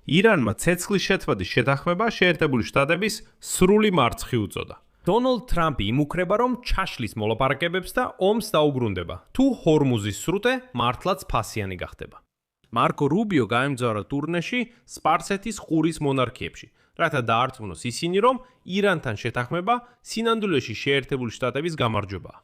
ირანმა ცეცხლის შეცვადის შეთანხმება შეერთებული შტატების სრული მარცხი უწოდა. დონალდ ტრამპი იმუქრება, რომ ჩაშლის მოლაპარაკებებს და ომს დაუბრუნდება, თუ ჰორმუზის სრუტე მართლაც ფასიანი გახდება. მარკო რუბიო გაემგზავრა ტურნეში სპარსეთის ყურის მონარქიებში, რათა დაარწმუნოს ისინი, რომ ირანთან შეთანხმება სინამდვილეში შეერთებული შტატების გამარჯვებაა.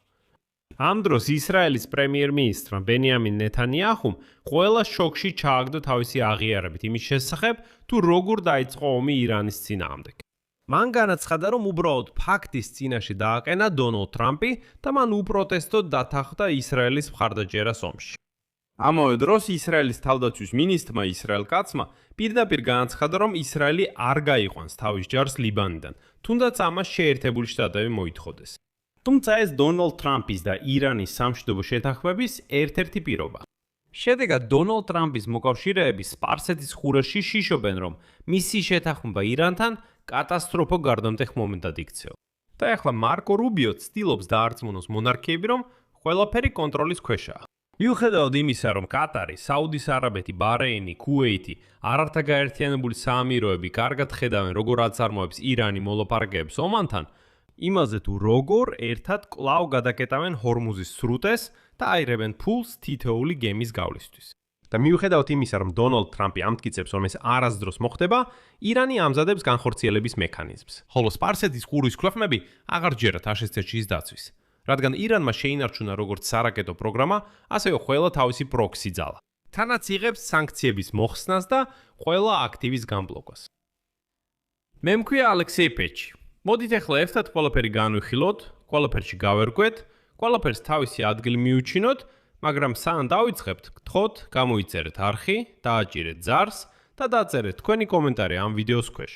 ამ დროს ისრაელის პრემიერ-მინისტრმა ბენიამინ ნეთანიაჰუმ ყველა შოკში ჩააგდო თავისი აღიარებით იმის შესახებ, თუ როგორ დაიწყო ომი ირანის წინააღმდეგ. მან განაცხადა, რომ უბრალოდ ფაქტის წინაშე დააყენა დონალდ ტრამპი და მან უპროტესტოდ დათანხმდა ისრაელის მხარდაჭერას ომში. ამავე დროს ისრაელის თავდაცვის მინისტრმა ისრაელ კაცმა პირდაპირ განაცხადა, რომ ისრაელი არ გაიყვანს თავის ჯარს ლიბანიდან, თუნდაც ამას შეერთებული შტატები მოითხოვდეს. თუმცა ეს დონალდ ტრამპის და ირანის სამშვიდობო შეთანხმების ერთ-ერთი პირობა. შედეგად დონალდ ტრამპის მოკავშირეები სპარსეთის ყურეში შიშობენ, რომ მისი შეთანხმება ირანთან კატასტროფო გარდამტეხ მომენტად იქცეო. და ახლა მარკო რუბიო ცდილობს დაარწმუნოს მონარქიები, რომ ყველაფერი კონტროლის ქვეშაა. მიუხედავად იმისა, რომ კატარი, საუდის არაბეთი, ბაჰრეინი, ქუვეითი, არართაგაერთიანებული საამიროები კარგად ხედავენ, როგორ აწარმოებს ირანი მოლაპარაკებებს ომანთან, იმაზე თუ როგორ ერთად კვლავ გადაკეტავენ ჰორმუზის სრუტეს და აიღებენ ფულს თითოეული გემის გავლისთვის. და მიუხედავად იმისა, რომ დონალდ ტრამპი ამტკიცებს, რომ ეს არასდროს მოხდება, ირანი ამზადებს განხორციელების მექანიზმს. ხოლო სპარსეთის ყურის ქვეყნები აღარ ჯერათ აშშ-ის დაცვის, რადგან ირანმა შეინარჩუნა როგორც სარაკეტო პროგრამა, ასევე ყველა თავისი პროქსი ძალა. თანაც იღებს სანქციების მოხსნას და ყველა აქტივის გამბლოკას. მე მქვია ალექსეი პეჩი. მოდით ახლა ერთად ყველაფერი განვიხილოთ, ყველაფერში გავერკვეთ, ყველაფერს თავისი ადგილი მიუჩინოთ, მაგრამ სანამ დავიწყებთ, გთხოვთ, გამოიწერეთ არხი, დააჭირეთ ზარს და დაწერეთ თქვენი კომენტარი ამ ვიდეოს ქვეშ.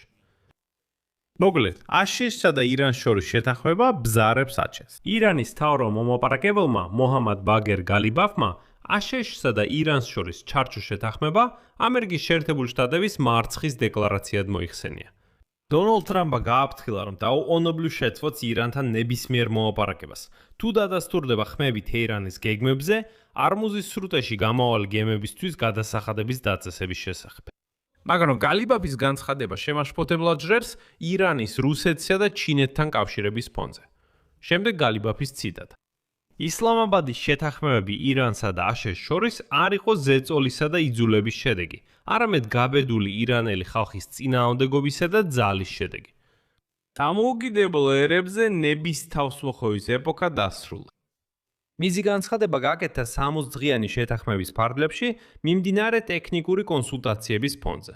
მოკლედ, აშშ-სა და ირანს შორის შეთანხმება ბზარებს აჩენს. ირანის მთავრობამ მოლაპარაკებელმა მოჰამად ბაგერ გალიბაფმა აშშ-სა და ირანს შორის ჩარჩო შეთანხმება ამერიკის შეერთებული შტატების მარცხის დეკლარაციად მოიხსენია. დონალდ ტრამპმა გააფრთხილა, რომ დაუყოვნებლივ შეცვოც ირანთან ნებისმიერ მოლაპარაკებას, თუ დადასტურდება ხმები თეირანის გეგმებზე, არმუზის სრუტეში გამავალი გემებისთვის გადასახადების დაწესების შესახებ. მაგრამ გალიბაფის განცხადება შემაშფოთებლად ჟღერს ირანის, რუსეთსა და ჩინეთთან კავშირების ფონზე. შემდეგ გალიბაფის ციტატა. ისლამაბადის შეთანხმებები ირანსა და აშშ-ს შორის არ იყო ზეწოლისა და იძულების შედეგი, არამედ გაბედული ირანელი ხალხის წინააღმდეგობისა და ძალის შედეგი. დამოუკიდებელ ერებზე ნების თავსმოხვევის ეპოქა დასრულდა. მისი განცხადება გაკეთდა 60 დღიანი შეთანხმების ფარგლებში მიმდინარე ტექნიკური კონსულტაციების ფონზე.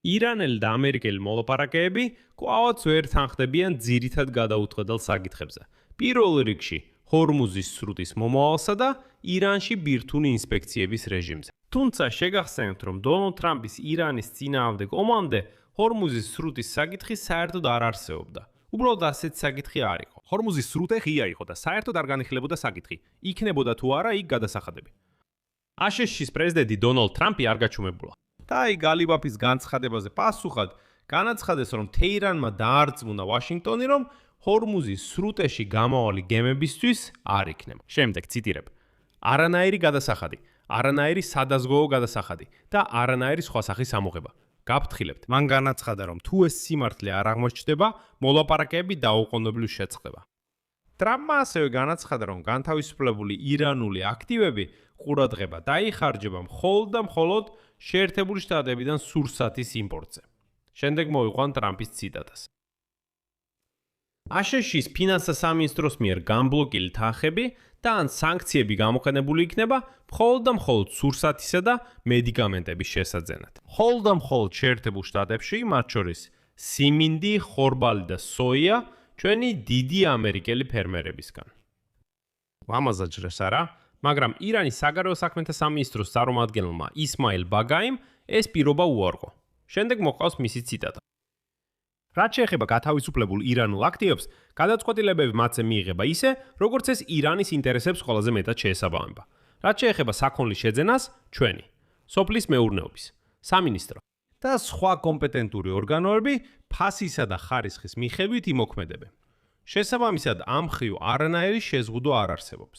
ირანელი და ამერიკელი მოლაპარაკეები კვლავაც ვერ თანხდებიან ძირითად გადაუწყვეტელ საკითხებზე. პირველ რიგში ჰორმუზის სრუტის მომავალსა და ირანში ბირთვული ინსპექციების რეჟიმზე. თუმცა შეგახსენებთ, რომ დონალდ ტრამპის ირანის წინააღმდეგ ომამდე ჰორმუზის სრუტის საკითხი საერთოდ არ არსებობდა. უბრალოდ ასეთი საკითხი არ იყო. ჰორმუზის სრუტე ღია იყო და საერთოდ არ განიხილებოდა საკითხი, იქნებოდა თუ არა იქ გადასახადები. აშშ-ის პრეზიდენტი დონალდ ტრამპი არ გაჩუმებულა. და აი გალიბაფის განცხადებაზე პასუხად განაცხადეს, რომ თეირანმა დაარწმუნა ვაშინგტონი, რომ ჰორმუზის სრუტეში გამავალი გემებისთვის არ იქნება. შემდეგ ციტირებ. არანაირი გადასახადი, არანაირი სადაზღვეო გადასახადი და არანაირი სხვა სახის ამოღება. გაფრთხილებთ. მან განაცხადა, რომ თუ ეს სიმართლე არ აღმოჩნდება, მოლაპარაკეები დაუყოვნებლივ შეწყდება. ტრამპმა ასევე განაცხადა, რომ განთავისუფლებული ირანული აქტივები ყურადღება დაიხარჯება მხოლოდ და მხოლოდ შეერთებული შტატებიდან სურსათის იმპორტზე. შემდეგ მოიყვან ტრამპის ციტატას. აშშ-ის ფინანსთა სამინისტროს მიერ გამბლოკილი თანხები და ან სანქციები გამოყენებული იქნება მხოლოდ და მხოლოდ სურსათისა და მედიკამენტების შესაძენად. მხოლოდ და მხოლოდ შეერთებულ შტატებში, მათ შორის სიმინდი, ხორბალი და სოია, ჩვენი დიდი ამერიკელი ფერმერებისგან. ამაზე ჟღერს არა, მაგრამ ირანის საგარეო საქმეთა სამინისტროს წარმომადგენელმა ისმაილ ბაგაიმ ეს პირობა უარყო. შემდეგ მოყავს მისი ციტატა. რაც შეეხება გათავისუფლებულ ირანულ აქტივებს, გადაწყვეტილებები მათზე მიიღება ისე, როგორც ეს ირანის ინტერესებს ყველაზე მეტად შეესაბამება. რაც შეეხება საქონლის შეძენას, ჩვენი, სოფლის მეურნეობის, სამინისტრო და სხვა კომპეტენტური ორგანოები ფასისა და ხარისხის მიხედვით იმოქმედებენ. შესაბამისად, ამ მხრივ არანაირი შეზღუდვა არ არსებობს.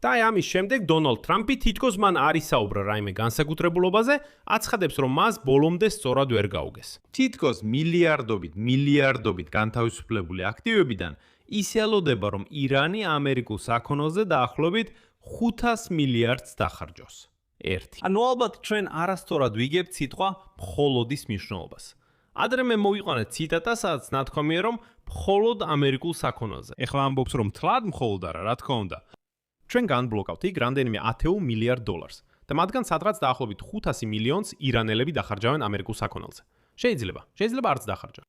და ამის შემდეგ დონალდ ტრამპი თითქოს მან არ ისაუბრა რაიმე განსაკუთრებულობაზე, აცხადებს, რომ მას ბოლომდე სწორად ვერ გაუგეს. თითქოს მილიარდობით განთავისუფლებული აქტივებიდან ისე ელოდება, რომ ირანი ამერიკულ საქონელზე დაახლოებით 500 მილიარდს დახარჯოს. 1. ანუ ალბათ ჩვენ არასწორად ვიგებთ სიტყვა მხოლოდის მნიშვნელობას. ადრე მე მოვიყვანეთ ციტატა, სადაც ნათქვამია, რომ მხოლოდ ამერიკულ საქონელზე. ეხლა ამბობს, რომ თლად მხოლოდ არა, რა თქმა უნდა. ჩვენ განბლოკავთ იქ რამდენიმე 10 მილიარდ დოლარს და მათგან სადღაც დაახლოებით 500 მილიონს ირანელები დახარჯავენ ამერიკულ საქონელზე. შეიძლება არც დახარჯონ.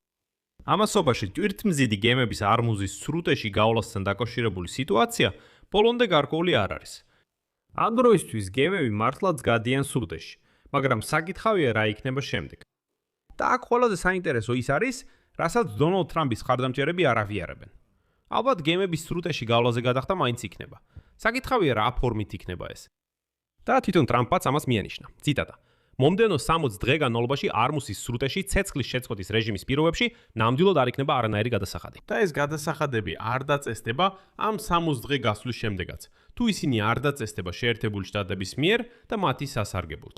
ამასობაში ტვირთმზიდი გემების არმუზის სრუტეში გავლასთან დაკავშირებული სიტუაცია ბოლომდე გარკვეული არ არის. ამ დროისთვის გემები მართლაც გადიან სრუტეში, მაგრამ საკითხავია რა იქნება შემდეგ. და აქ ყველაზე საინტერესო ის არის, რასაც დონალდ ტრამპის მხარდამჭერები არ აღიარებენ. ალბათ გემების სრუტეში გავლაზე გადახდა მაინც იქნება. საკითხავია რა ფორმით იქნება ეს. და თვითონ ტრამპაც ამას მიანიშნა. ციტატა: მომდევნო 60 დღე განმავლობაში არმუსის სრუტეში ცეცხლის შეწყვეტის რეჟიმის პირობებში ნამდვილად არ იქნება არანაირი გადასახადი. და ეს გადასახადები არ დაწესდება ამ 60 დღე გასვლის შემდეგაც, თუ ისინი არ დაწესდება შეერთებული შტატების მიერ და მათი სასარგებლოდ.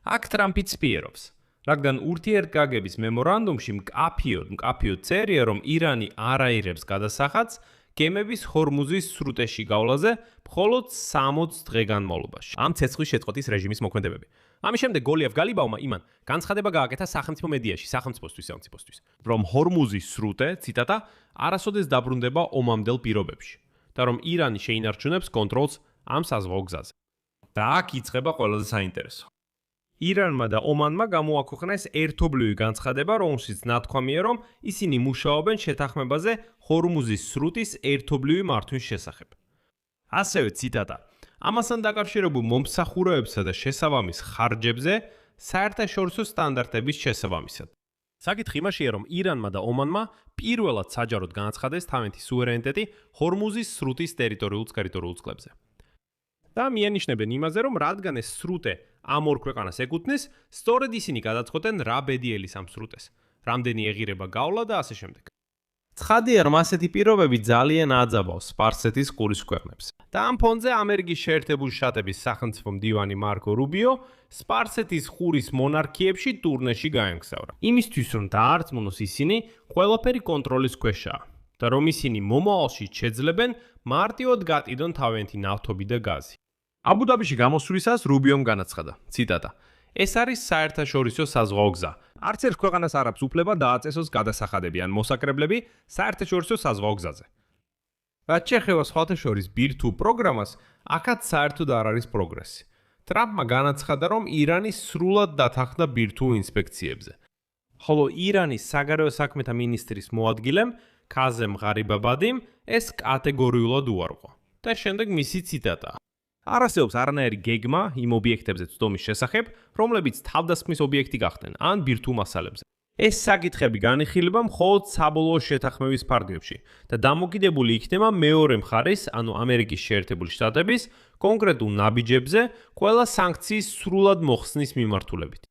აქ ტრამპიც პირობს, რადგან ურთიერთგაგების მემორანდუმში მკაფიოდ წერია, რომ ირანი არ აიღებს გადასახადს გემების ჰორმუზის სრუტეში გავლაზე მხოლოდ 60 დღე განმავლობაში. ამ ცეცხლის შეწყვეტის რეჟიმის მოქმედებები. ამის შემდეგ გოლიაფ გალიბავმა იმან განცხადება გააკეთა სახელმწიფო მედიაში, სახელმწიფოსთვის, რომ ჰორმუზის სრუტე, ციტატა, არასოდეს დაბრუნდება ომამდელ პირობებში და რომ ირანი შეინარჩუნებს კონტროლს ამ საზღვაო გზაზე. და აქ იწყება ყველაზე საინტერესო. ირანმა და ომანმა გამოაქვეყნეს ერთობლივი განცხადება, რომელშიც ნათქვამია, რომ ისინი მუშაობენ შეთანხმებაზე ჰორმუზის სრუტის ერთობლივი მართვის შესახებ. ასევე ციტატა: ამასთან დაკავშირებულ მომსახურებებსა და შესაბამის ხარჯებზე საერთაშორისო სტანდარტების შესაბამისად. საკითხი იმაშია, რომ ირანმა და ომანმა პირველად საჯაროდ განაცხადეს თავიანთი სუვერენიტეტი ჰორმუზის სრუტის ტერიტორიულ წყლებზე. და მიანიშნებენ იმაზე, რომ რადგან ეს სრუტე ამ ორ ქვეყანას ეკუთვნის, სწორედ ისინი გადაწყვეტენ რა ბედიელის ამ სრუტეს, რამდენი ეღირება გავლა და ასე შემდეგ. ცხადია, რომ ასეთი პირობები ძალიან აძაბავს სპარსეთის ყურის ქვეყნებს. და ამ ფონზე ამერიკის შეერთებული შტატების სახელმწიფო მდივანი მარკო რუბიო სპარსეთის ყურის მონარქიებში ტურნეში გაემგზავრა. იმისთვის, რომ დაარწმუნოს ისინი, ყველაფერი კონტროლის ქვეშაა და რომ ისინი მომავალში შეძლებენ მარტივად გატიდონ თავიანთი ნავთობი და გაზი. აბუ-დაბიში გამოსვლისას რუბიომ განაცხადა, ციტატა: ეს არის საერთაშორისო საზღვაო გზა. არც ერთ ქვეყანას არ აქვს უფლება დააწესოს გადასახადები ან მოსაკრებლები საერთაშორისო საზღვაო გზაზე. რაც შეეხება სხვათა შორის ბირთვულ პროგრამას, აქაც საერთოდ არ არის პროგრესი. ტრამპმა განაცხადა, რომ ირანი სრულად დათანხმდა ბირთვულ ინსპექციებზე. ხოლო ირანის საგარეო საქმეთა მინისტრის მოადგილემ ქაზემ ღარიბაბადიმ ეს კატეგორიულად უარყო. და შემდეგ მისი ციტატა: არ არსებობს არანაირი გეგმა იმ ობიექტებზე ცდომის შესახებ, რომლებიც თავდასხმის ობიექტი გახდნენ, ან ბირთვულ მასალებზე. ეს საკითხები განიხილება მხოლოდ საბოლოო შეთანხმების ფარგლებში და დამოკიდებული იქნება მეორე მხარის, ანუ ამერიკის შეერთებული შტატების კონკრეტულ ნაბიჯებზე ყველა სანქციის სრულად მოხსნის მიმართულებით.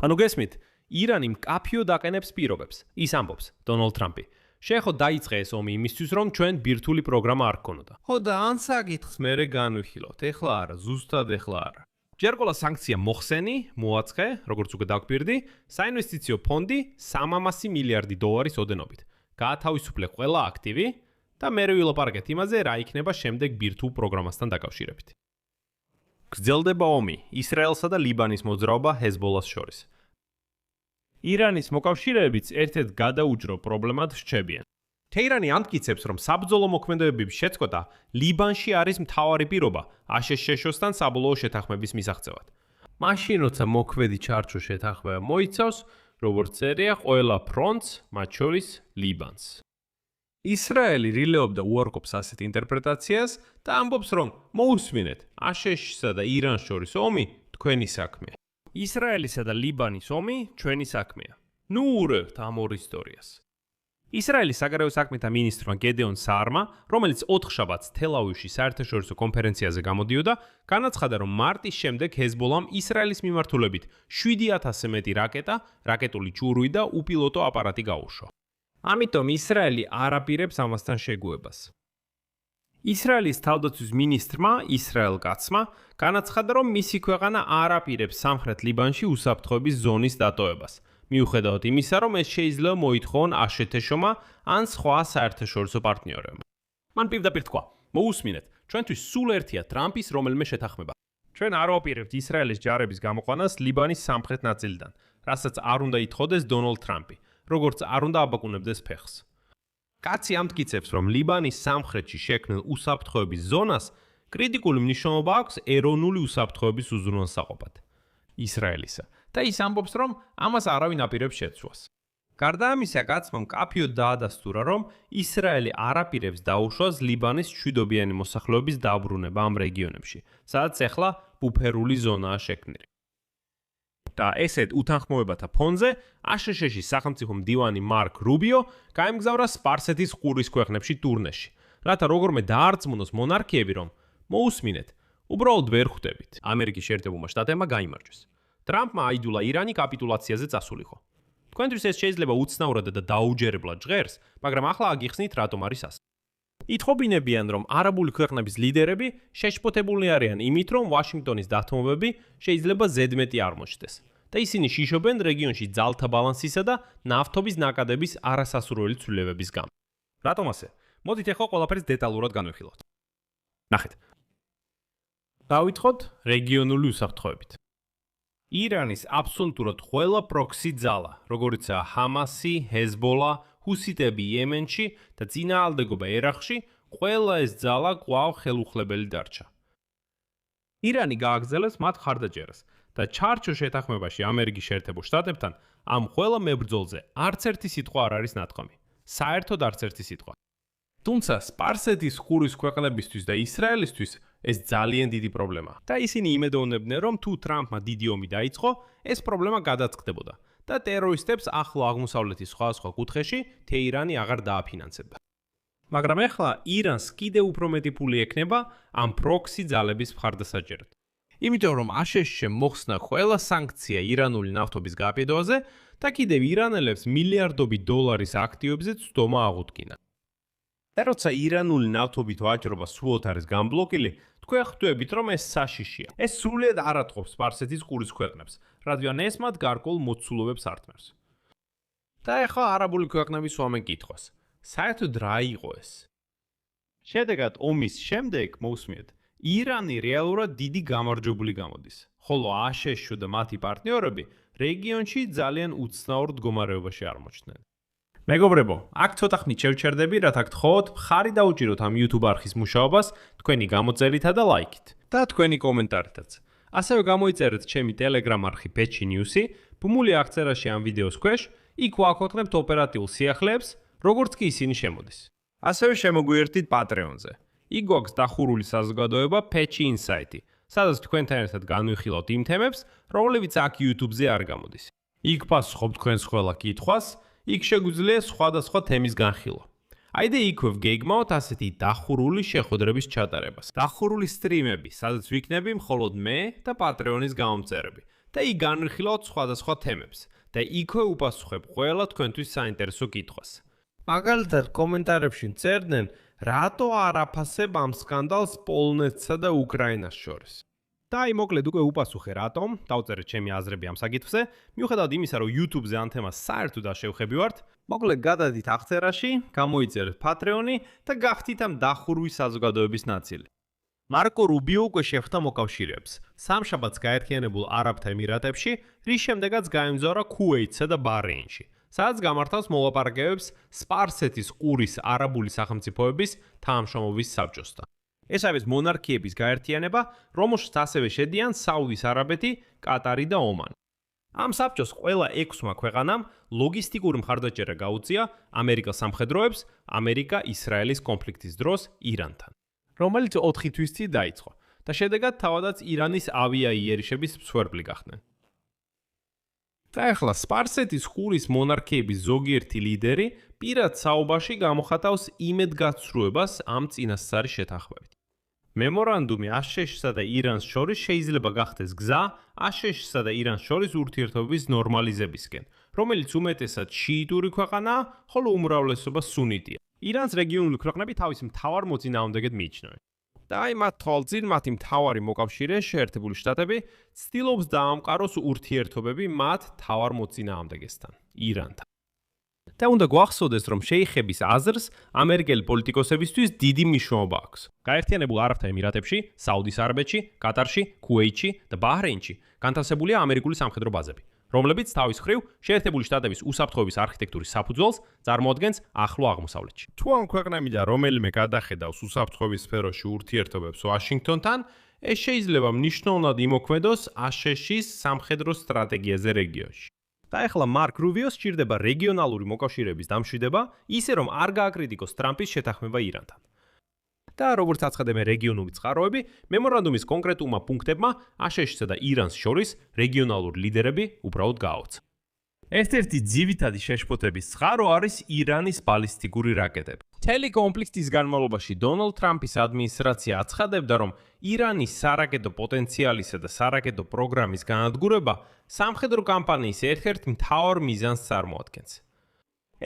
ანუ გესმით, ირანი მკაფიოდ აყენებს პირობებს. ის ამბობს, დონალდ ტრამპი. შეეხო დაიწყე ეს ომი იმისთვის, რომ ჩვენ ბირთვული პროგრამა არ გქონოდა. ხო და ან საკითხს მერე განვიხილოთ. ეხლა არა, ზუსტად ეხლა არა. ჯერ ყველა სანქცია მოხსენი, მოაწყე, როგორც უკვე დაგვპირდი, საინვესტიციო ფონდი 300 მილიარდი დოლარის ოდენობით. გაათავისუფლე ყველა აქტივი და მერე ვილაპარაკეთ იმაზე, რა იქნება შემდეგ ბირთვულ პროგრამასთან დაკავშირებით. გრძელდება ომი ისრაელსა და ლიბანის მოძრაობა ჰეზბოლას შორის. ირანის მოკავშირეებიც ერთ-ერთ გადაუჯრო პრობლემად რჩებიან. თეირანი ამტკიცებს, რომ საბრძოლო მოქმედებების შეწყვეტა ლიბანში არის მთავარი პირობა აშშ-თან საბოლოო შეთანხმების მისაღწევად. მაშინ, როცა მოქმედი ჩარჩო შეთანხმება მოიცავს, როგორც წერია, ყველა ფრონტს, მათ შორის ლიბანს. ისრაელი რილეობდა უარყოფს ასეთ ინტერპრეტაციას და ამბობს, რომ მოусმინეთ, აშშ-სა და ირანს შორის ომი თქვენი საქმეა. ისრაელისა და ლიბანის ომი ჩვენი საქმეა. ნუ ურევთ ამ ორ ისტორიას. ისრაელის საგარეო საქმეთა მინისტრმა გედეონ საარმა, რომელიც 4 შაბათს თელ-ავივში საერთაშორისო კონფერენციაზე გამოდიოდა, განაცხადა, რომ მარტის შემდეგ ჰეზბოლამ ისრაელის მიმართულებით 7000-ზე მეტი რაკეტა, რაკეტული ჭურვი და უპილოტო აპარატი გაუშვა. ამიტომ ისრაელი არ აპირებს ამასთან შეგუებას. ისრაელის თავდაცვის მინისტრმა ისრაელ კაცმა განაცხადა, რომ მისი ქვეყანა არ აპირებს სამხრეთ ლიბანში უსაფრთხოების ზონის დატოვებას. მიუხედავად იმისა, რომ ეს შეიძლება მოითხოვონ აშშ-მა ან სხვა საერთაშორისო პარტნიორებმა. მან პირდაპირ თქვა: მოусმინეთ, ჩვენთვის სულ ერთია ტრამპის რომელიმე შეთანხმება. ჩვენ არ ვაპირებთ ისრაელის ჯარების გამოყვანას ლიბანის სამხრეთ ნაწილიდან, რასაც არ უნდა ითხოვდეს დონალდ ტრამპი, როგორც არ უნდა აბაკუნებდეს ფეხს. კაცი ამტკიცებს, რომ ლიბანის სამხრეთში შექმნილ უსაფრთხოების ზონას კრიტიკული მნიშვნელობა აქვს ეროვნული უსაფრთხოების უზრუნველსაყოფად ისრაელისა და ის ამბობს, რომ ამას არავინ აპირებს შეცვლას. გარდა ამისა, კაცმა მკაფიოდ დაადასტურა, რომ ისრაელი არ აპირებს დაუშვას ლიბანის მშვიდობიანი მოსახლეობის დაბრუნება ამ რეგიონებში, სადაც ახლა ბუფერული ზონაა შექმნილი. და ესეთ უთანხმოებათა ფონზე აშშ-ში სახელმწიფო მდივანი მარკ რუბიო გაემგზავრა სპარსეთის ყურის ქვეყნებში ტურნეში, რათა როგორმე დაარწმუნოს მონარქიები, რომ მოусმინეთ, უბრალოდ ვერ ხვდებით. ამერიკის შეერთებულმა შტატებმა გაიმარჯვეს. ტრამპმა აიდულა ირანი კაპიტულაციაზე წასულიყო. თქვენთვის ეს შეიძლება უცნაურად და დაუჯერებლად ჟღერს, მაგრამ ახლა აგიხსნით, რატომ არის ასე. ითხოვინებიან, რომ არაბული ქვეყნების ლიდერები შეშფოთებულნი არიან იმით, რომ ვაშინგტონის დათმობები შეიძლება ზედმეტი არ მოჩნდეს და ისინი შიშობენ რეგიონში ძალთა ბალანსისა და ნავთობის ნაკადების არასასურველი ცვლილებების გამო. რატომ ასე? მოდით ახლა ყველაფერს დეტალურად განვიხილოთ. ნახეთ. დავითხოვთ რეგიონული უსაფრთხოებით. ირანის აბსოლუტურად ყველა პროქსი ძალა, როგორიცაა ჰამასი, ჰეზბოლა, ჰუსიტები იემენში და წინააღმდეგობა ერაყში, ყველა ეს ძალა კვლავ ხელუხლებელი დარჩა. ირანი გააგრძელებს მათ ხარდაჭერას და ჩარჩო შეთანხმებაში ამერიკის შეერთებულ შტატებთან ამ ყველა მებრძოლზე არც ერთი სიტყვა არ არის ნათქვამი. საერთოდ არც ერთი სიტყვა. თუმცა სპარსეთის ყურის ქვეყნებისთვის და ისრაელისთვის ეს ძალიან დიდი პრობლემაა. და ისინი იმედოვნებდნენ, რომ თუ ტრამპმა დიდი ომი დაიწყო, ეს პრობლემა გადაწყდებოდა და ტერორისტებს ახლო აღმოსავლეთის სხვადასხვა კუთხეში თეირანი აღარ დააფინანსებდა. მაგრამ ახლა ირანს კიდევ უფრო მეტი ფული ექნება ამ პროქსი ძალების მხარდასაჭერად. იმიტომ რომ აშშ-ში მოხსნა ყველა სანქცია ირანული ნავთობის გაყიდვაზე და კიდევ ირანელებს მილიარდობით დოლარის აქტივებზე ცდომა აღუდგინა. და როცა ირანული ნავთობით ვაჭრობა სულად არის გამბლოკილი, თქვენ ხვდებით, რომ ეს საშიშია. ეს სრულიად არ ატყობს სპარსეთის ყურის ქვეყნებს, რადგან ეს მათ გარკვეულ მოცულობებს არტყმევს. და ახლა არაბული ქვეყნების ვამენ კითხვას. საერთოდ რა იყო ეს? შედეგად ომის შემდეგ მოусმინეთ, ირანი რეალურად დიდი გამარჯვებული გამოდის, ხოლო აშშ და მათი პარტნიორები რეგიონში ძალიან უცნაურ მდგომარეობაში აღმოჩნდნენ. მეგობრებო, აქ ცოტა ხნით შევჩერდები, რათა გთხოვოთ მხარი დაუჭიროთ ამ YouTube არხის მუშაობას თქვენი გამოძერითა და ლაიქით და თქვენი კომენტარითაც. ასევე გამოიწერეთ ჩემი Telegram არხი Patchy News-ი, ბმული აღწერაში ამ ვიდეოს ქვეშ, იქ ვაქვეყნებთ ოპერატიულ სიახლეებს, როგორც კი ისინი შემოდის. ასევე შემოგვიერთდით Patreon-ზე. იქ გვაქვს დახურული საზოგადოება Patchy Insight-ი, სადაც თქვენთან ერთად განვიხილავთ იმ თემებს, რომლებიც აქ YouTube-ზე არ გამოდის. იქ პასუხობთ თქვენს ყველა კითხვას, იქ შეგვიძლია სხვადასხვა თემის განხილვა. აიდე იქვე ვგეგმავთ ასეთი დახურული შეხვედრების ჩატარებას. დახურული სტრიმები, სადაც ვიქნები მხოლოდ მე და Patreon-ის გამომწერები და იქ განვიხილავთ სხვადასხვა თემებს და იქვე უპასუხებ ყველა თქვენთვის საინტერესო კითხვას. მაგალითად, კომენტარებში წერდნენ, რატო არ აფასებ ამ სკანდალს პოლონეთსა და უკრაინას შორის. და აი მოკლედ უკვე უპასუხე რატომ, დავწერეთ ჩემი აზრები ამ საკითხზე, მიუხედავად იმისა, რომ YouTube-ზე ამ თემას საერთოდ არ შევხები ვართ, მოკლედ გადადით აღწერაში, გამოიწერეთ Patreon-ი და გახდით ამ დახურვის საზოგადოების ნაწილი. მარკო რუბიო უკვე შეხვდა მოკავშირეებს, სამშაბათს გაერთიანებულ არაბთა ემირატებში, რის შემდეგაც გაემგზავრა ქუეითსა და ბაჰრეინში, სადაც გამართავს მოლაპარაკებებს სპარსეთის ყურის არაბული სახელმწიფოების თანამშრომლობის საბჭოსთან. ეს არის მონარქიების გაერთიანება, რომელშიც ასევე შედიან საუდის არაბეთი, კატარი და ომანი. ამ საბჭოს ყველა 6-მა ქვეყანამ ლოგისტიკური მხარდაჭერა გაუწია ამერიკელ სამხედროებს ამერიკა-ისრაელის კონფლიქტის დროს ირანთან, რომელიც 4 თვის წინ დაიწყო და შედეგად თავადაც ირანის ავიაიერიშების მსხვერპლი გახდნენ. და ახლა სპარსეთის ყურის მონარქიების ზოგიერთი ლიდერი პირად საუბარში გამოხატავს იმედგაცრუებას ამ წინასწარი შეთანხმებით. მემორანდუმი აშშ-სა და ირანს შორის შეიძლება გახდეს გზა აშშ-სა და ირანს შორის ურთიერთობის ნორმალიზებისკენ, რომელიც უმეტესად შიიტური ქვეყანაა, ხოლო უმრავლესობა სუნიტია. ირანს რეგიონული ქვეყნები თავის მთავარ მოწინააღმდეგედ მიიჩნევენ. და აი მათ თვალწინ მათი მთავარი მოკავშირე შეერთებული შტატები ცდილობს დაამყაროს ურთიერთობები მათ მთავარ მოწინააღმდეგესთან, ირანთან. და უნდა გვახსოვდეს, რომ შეიხების აზრს ამერიკელი პოლიტიკოსებისთვის დიდი მნიშვნელობა აქვს. გაერთიანებულ არაბთა ემირატებში, საუდის არაბეთში, კატარში, ქუვეითში და ბაჰრეინში განთავსებულია ამერიკული სამხედრო ბაზები, რომლებიც თავის მხრივ შეერთებული შტატების უსაფრთხოების არქიტექტურის საფუძველს წარმოადგენს ახლო აღმოსავლეთში. თუ ამ ქვეყნებიდან რომელიმე გადახედავს უსაფრთხოების სფეროში ურთიერთობებს ვაშინგტონთან, ეს შეიძლება მნიშვნელოვნად იმოქმედოს აშშ-ის სამხედრო სტრატეგიაზე რეგიონში. და ახლა მარკ რუბიოს სჭირდება რეგიონალური მოკავშირეების დამშვიდება, ისე რომ არ გააკრიტიკოს ტრამპის შეთანხმება ირანთან. და როგორც აცხადებენ რეგიონული წყაროები, მემორანდუმის კონკრეტულმა პუნქტებმა აშშ-სა და ირანს შორის რეგიონალური ლიდერები უბრალოდ გააოცა. ერთ-ერთი ძირითადი შეშფოთების წყარო არის ირანის ბალისტიკური რაკეტები. მთელი კონფლიქტის განმავლობაში დონალდ ტრამპის ადმინისტრაცია აცხადებდა, რომ ირანის სარაკეტო პოტენციალისა და სარაკეტო პროგრამის განადგურება სამხედრო კამპანიის ერთ-ერთ მთავარ მიზანს წარმოადგენს.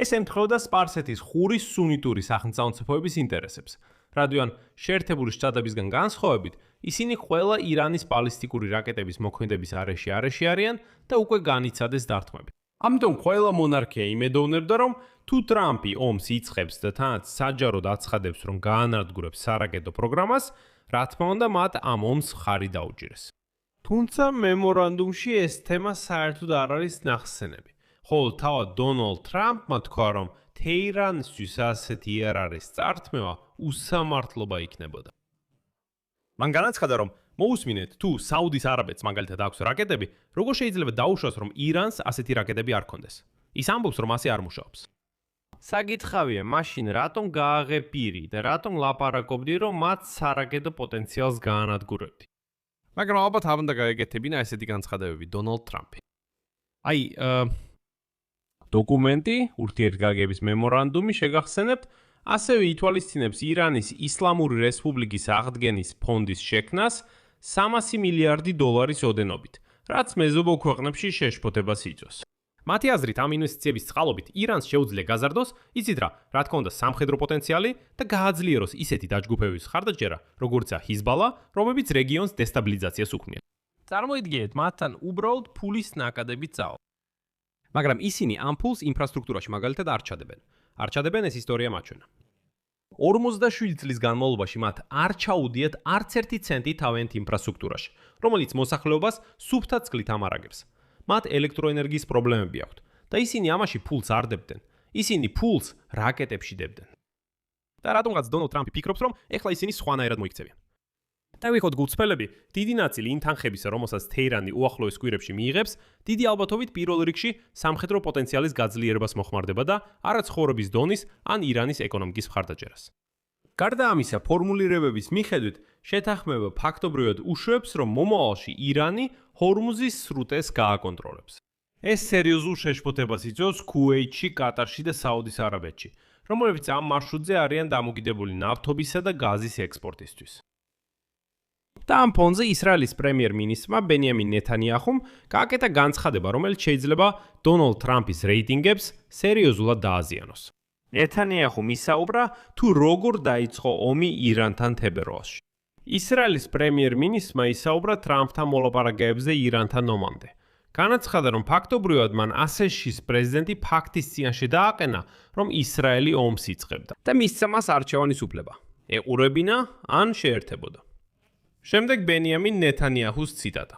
ეს ემთხვეოდა სპარსეთის ხურის სუნიტური სახელმწიფოების ინტერესებს. რადგან შეერთებული შტატებისგან განსხვავებით, ისინი ყველა ირანის ბალისტიკური რაკეტების მოქმედების არეში არიან და უკვე განიცადეს დარტყმები. ამიტომ ყველა მონარქია იმედოვნებდა, რომ თუ ტრამპი ომს იწყებს და თანაც საჯაროდ აცხადებს, რომ გაანადგურებს სარაკეტო პროგრამას, რა თქმა უნდა, მათ ამ ომს ხარი დაუჭირეს. თუმცა მემორანდუმში ეს თემა საერთოდ არ არის ნახსენები. ხოლო თავად დონალდ ტრამპმა თქვა, რომ თეირანისთვის ასეთი იარაღის წართმევა უსამართლობა იქნებოდა. მან განაცხადა, რომ მოусმინეთ, თუ საუდის არაბეთს მაგალითად აქვს რაკეტები, როგორ შეიძლება დაუშვას, რომ ირანს ასეთი რაკეტები არ ქონდეს. ის ამბობს, რომ ასე არ მუშაობს. საკითხავია, მაშინ რატომ გააღებირი და რატომ ლაპარაკობდი, რომ მათ სარაკეტო პოტენციალს გაანადგურებდი. მაგრამ ალბათ არ უნდა გაეკეთებინა ესეთი განცხადებები დონალდ ტრამპი. აი, დოკუმენტი, ურთიერთგაგების მემორანდუმი შეგახსენებთ, ასევე ითვალისწინებს ირანის ისლამური რესპუბლიკის აღდგენის ფონდის შექმნას 300 მილიარდი დოლარის ოდენობით, რაც მეზობელ ქვეყნებში შეშფოთებას იწვევს. მათი აზრით, ამ ინვესტიციების წყალობით ირანს შეუძლია გაზარდოს, იცით რა თქმა უნდა, სამხედრო პოტენციალი და გააძლიეროს ისეთი დაჯგუფებების ხარდაჭერა, როგორიცაა ჰიზბალა, რომლებიც რეგიონს დესტაბილიზაციას უქმნიან. წარმოიდგინეთ, მათთან უბრალოდ ფულის ნაკადები წავა. მაგრამ ისინი ამ ფულს ინფრასტრუქტურაში მაგალითად არ ჩადებენ. არ ჩადებენ, ეს ისტორია მაჩვენა. 47 წლის განმავლობაში მათ არ ჩაუდიათ არც ერთი ცენტი თავიანთ ინფრასტრუქტურაში, რომელიც მოსახლეობას სუფთა წყლით ამარაგებს. მათ ელექტროენერგიის პრობლემები აქვთ და ისინი ამაში ფულს არ დებდნენ. ისინი ფულს რაკეტებში დებდნენ. და რატომღაც დონალდ ტრამპი ფიქრობს, რომ ეხლა ისინი სხვანაირად მოიქცევიან. დავიხოთ გულწრფელები, დიდი ნაწილი იმ თანხებისა, რომელსაც თეირანი უახლოეს კვირებში მიიღებს, დიდი ალბათობით პირველ რიგში სამხედრო პოტენციალის გაძლიერებას მოხმარდება და არა ცხოვრების დონის ან ირანის ეკონომიკის მხარდაჭერას. გარდა ამისა, ფორმულირებების მიხედვით, შეთანხმება ფაქტობრივად უშვებს, რომ მომავალში ირანი ჰორმუზის სრუტეს გააკონტროლებს. ეს სერიოზულ შეშფოთებას იწვევს ქუვეითში, კატარში და საუდის არაბეთში, რომლებიც ამ მარშრუტზე არიან დამოკიდებული ნავთობისა და გაზის ექსპორტისთვის. და ამ ფონზე ისრაელის პრემიერ-მინისტრმა ბენიამინ ნეთანიაჰუმ გააკეთა განცხადება, რომელიც შეიძლება დონალდ ტრამპის რეიტინგებს სერიოზულად დააზიანოს. ნეთანიაჰუმ ისაუბრა, თუ როგორ დაიწყო ომი ირანთან თებერვალში. ისრაელის პრემიერ-მინისტრმა ისაუბრა ტრამპთან მოლაპარაკებებზე ირანთან ომამდე. განაცხადა, რომ ფაქტობრივად მან აშშ-ის პრეზიდენტი ფაქტის წინაშე დააყენა, რომ ისრაელი ომს იწყებდა და მისცა მას არჩევანის უფლება. ეყურებინა ან შეერთებოდა. შემდეგ ბენიამინ ნეთანიაჰუს ციტატა.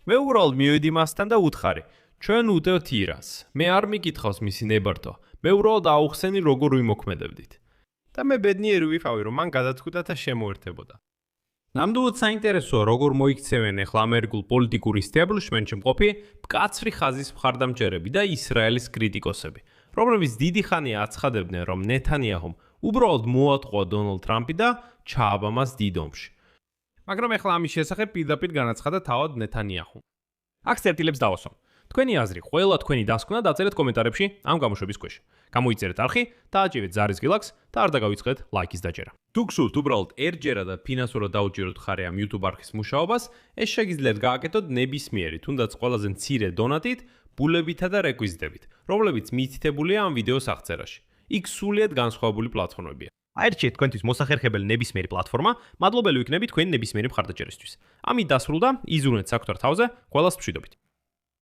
მე უბრალოდ მივედი მასთან და უთხარი, ჩვენ უდევთ ირანს. მე არ მიკითხავს მისი ნებართვა. მე უბრალოდ აუხსენი როგორ ვიმოქმედებდით. და მე ბედნიერი ვიყავი, რომ მან გადაწყვიტა და შემოერთებოდა. ნამდვილად საინტერესოა, როგორ მოიქცევენ ახლა ამერიკულ პოლიტიკურ ისტაბლიშმენტში მყოფი მკაცრი ხაზის მხარდამჭერები და ისრაელის კრიტიკოსები, რომლებიც დიდი ხანია აცხადებდნენ, რომ ნეთანიაჰუმ უბრალოდ მოატყვა დონალდ ტრამპი და ჩააბა მას დიდ ომში. მაგრამ ახლა ამის შესახებ პირდაპირ განაცხადა თავად ნეთანიაჰუმ. აქ წერტილებს დავასვამ. თქვენი აზრი, ყველა თქვენი დასკვნა დაწერეთ კომენტარებში ამ გამოშვების ქვეშ. გამოიწერეთ არხი, დააჭირეთ ზარის გილაკს და არ დაგავიწყდეთ ლაიქის დაჭერა. თუ გსურთ უბრალოდ ერთჯერა და ფინანსურად დაუჭიროთ ხარი ამ YouTube არხის მუშაობას, ეს შეგიძლიათ გააკეთოთ ნებისმიერი, თუნდაც ყველაზე მცირე დონატით, ბულებითა და რეკვიზიტებით, რომლებიც მითითებულია ამ ვიდეოს აღწერაში. იქ სრულიად განსხვავებული პლატფორმებია. აირჩიეთ თქვენთვის მოსახერხებელი ნებისმიერი პლატფორმა, მადლობელი ვიქნები თქვენი ნებისმიერი მხარდაჭერისთვის. ამით დასრულდა, იზრუნეთ საქმე თავზე, ყველას მშვიდობით.